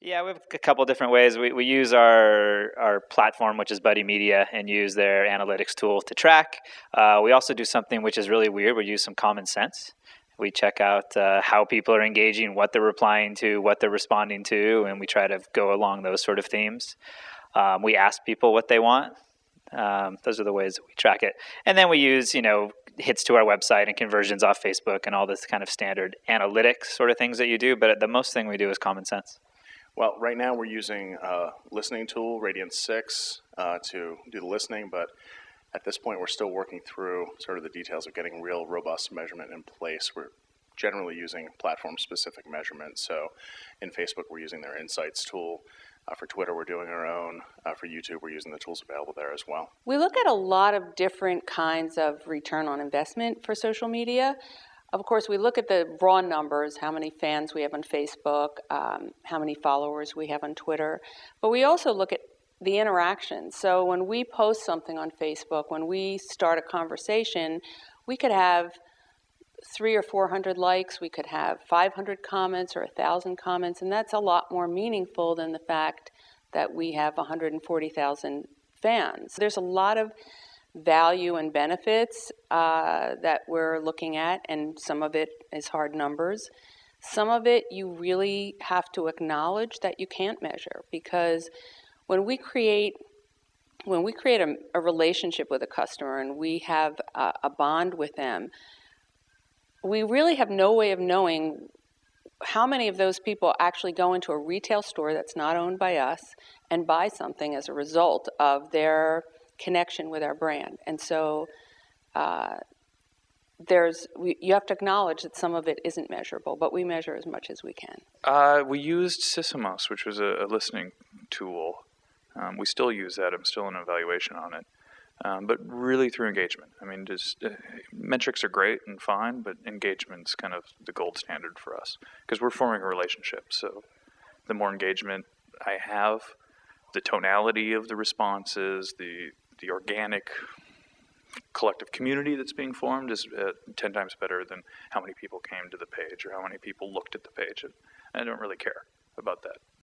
Yeah, we have a couple different ways. We use our platform, which is Buddy Media, and use their analytics tool to track. We also do something which is really weird. We use some common sense. We check out how people are engaging, what they're replying to, what they're responding to, and we try to go along those sort of themes. We ask people what they want. Those are the ways that we track it. And then we use, hits to our website and conversions off Facebook and all this kind of standard analytics sort of things that you do. But the most thing we do is common sense. Well, right now we're using a listening tool, Radiant 6, to do the listening, but at this point we're still working through sort of the details of getting real robust measurement in place. We're generally using platform-specific measurement. So in Facebook we're using their Insights tool. For Twitter we're doing our own. For YouTube we're using the tools available there as well. We look at a lot of different kinds of return on investment for social media. Of course, we look at the raw numbers, how many fans we have on Facebook, how many followers we have on Twitter, but we also look at the interaction. So when we post something on Facebook, when we start a conversation, we could have 300 or 400 likes, we could have 500 comments or 1,000 comments, and that's a lot more meaningful than the fact that we have 140,000 fans. There's a lot of value and benefits that we're looking at, and some of it is hard numbers. Some of it you really have to acknowledge that you can't measure, because when we create a relationship with a customer and we have a bond with them, we really have no way of knowing how many of those people actually go into a retail store that's not owned by us and buy something as a result of their connection with our brand. And so you have to acknowledge that some of it isn't measurable, but we measure as much as we can. We used Sysomos, which was a listening tool. We still use that. I'm still in evaluation on it. But really through engagement. I mean, metrics are great and fine, but engagement's kind of the gold standard for us because we're forming a relationship. So the more engagement I have, the tonality of the responses, the organic collective community that's being formed is 10 times better than how many people came to the page or how many people looked at the page. I don't really care about that.